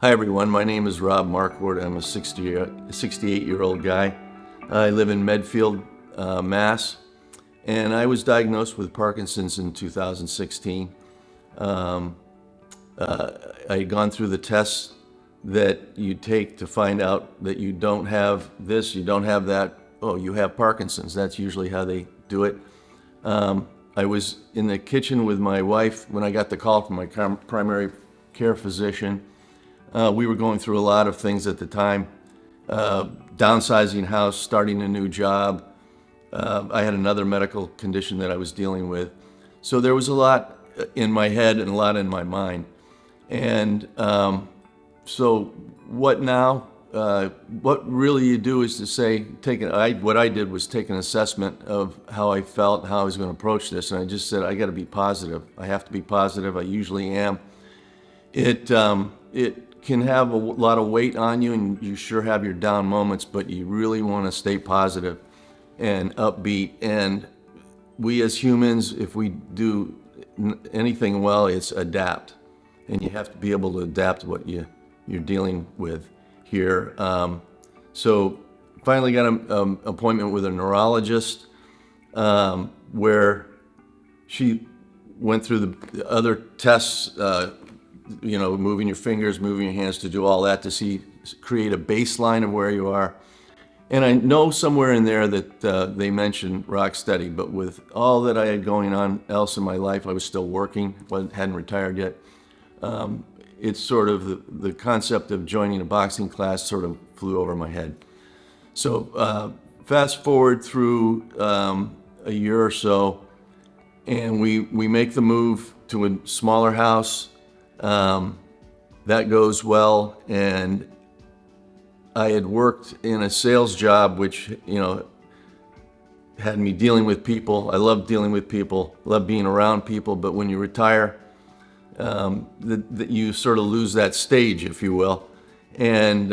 Hi everyone, my name is Rob Markwart. I'm a 68-year-old guy. I live in Medfield, Mass, and I was diagnosed with Parkinson's in 2016. Um, I had gone through the tests that you take to find out that you don't have this, you don't have that. Oh, you have Parkinson's. That's usually how they do it. I was in the kitchen with my wife when I got the call from my primary care physician. We were going through a lot of things at the time, downsizing house, starting a new job. I had another medical condition that I was dealing with. So there was a lot in my head and a lot in my mind. And so what now? What really you do is to say, what I did was take an assessment of how I felt, how I was going to approach this. And I just said, I got to be positive. I have to be positive. I usually am. It can have a lot of weight on you, and you sure have your down moments, but you really want to stay positive and upbeat. And we as humans, if we do anything well, it's adapt. And you have to be able to adapt what you're dealing with here. So finally got an appointment with a neurologist where she went through the other tests, moving your fingers, moving your hands to do all that to create a baseline of where you are. And I know somewhere in there that they mentioned Rocksteady, but with all that I had going on else in my life, I was still working, hadn't retired yet. It's sort of the concept of joining a boxing class sort of flew over my head. So fast forward through a year or so, and we make the move to a smaller house. That goes well, and I had worked in a sales job, which, had me dealing with people. I love dealing with people, love being around people, but when you retire, you sort of lose that stage, if you will. And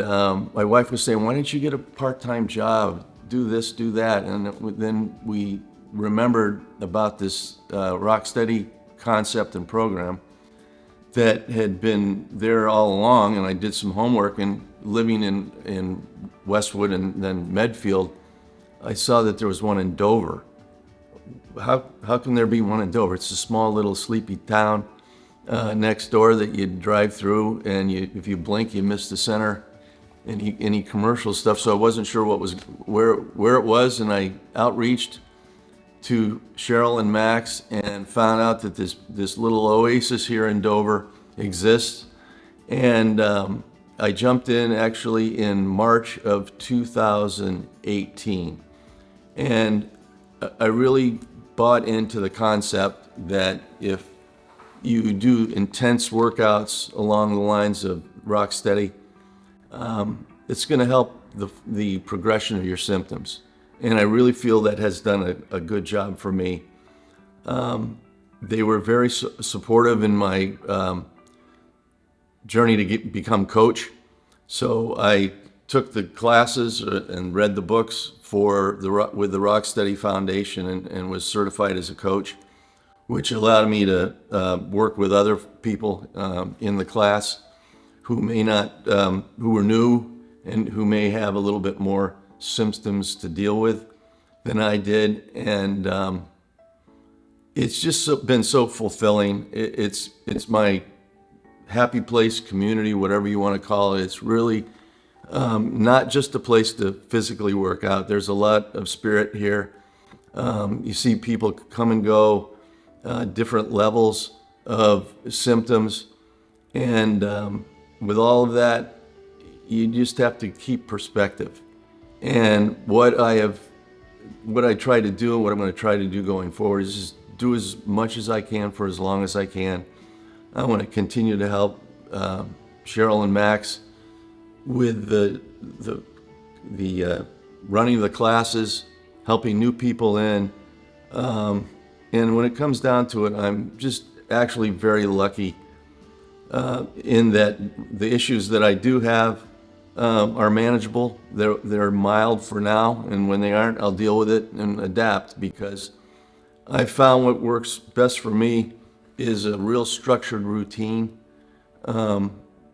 my wife was saying, why don't you get a part-time job, do this, do that? And then we remembered about this Rocksteady concept and program that had been there all along, and I did some homework, and living in Westwood and then Medfield, I saw that there was one in Dover. How can there be one in Dover? It's a small little sleepy town next door that you drive through, and if you blink, you miss the center, any commercial stuff. So I wasn't sure where it was, and I outreached to Cheryl and Max and found out that this little oasis here in Dover exists. And I jumped in actually in March of 2018. And I really bought into the concept that if you do intense workouts along the lines of Rocksteady, it's going to help the progression of your symptoms. And I really feel that has done a good job for me. They were very supportive in my journey to become coach. So I took the classes and read the books with the Rocksteady Foundation and was certified as a coach, which allowed me to work with other people in the class who were new and who may have a little bit more symptoms to deal with than I did. And it's just been so fulfilling. It's my happy place, community, whatever you want to call it. It's really not just a place to physically work out. There's a lot of spirit here. You see people come and go, different levels of symptoms. And with all of that, you just have to keep perspective. And what I try to do and what I'm going to try to do going forward is just do as much as I can for as long as I can. I want to continue to help Cheryl and Max with the running of the classes, helping new people in. And when it comes down to it, I'm just actually very lucky in that the issues that I do have are manageable. They're mild for now, and when they aren't, I'll deal with it and adapt, because I found what works best for me is a real structured routine.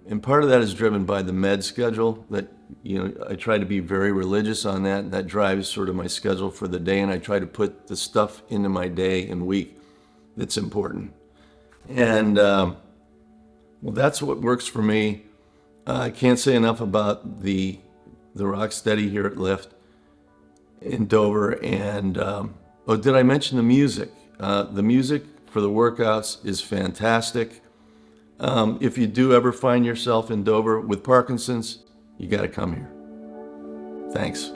And part of that is driven by the med schedule that, I try to be very religious on that. And that drives sort of my schedule for the day. And I try to put the stuff into my day and week that's important. And, well, that's what works for me. I can't say enough about the Rocksteady here at Lyft in Dover. And, oh, did I mention the music? The music for the workouts is fantastic. If you do ever find yourself in Dover with Parkinson's, you got to come here. Thanks.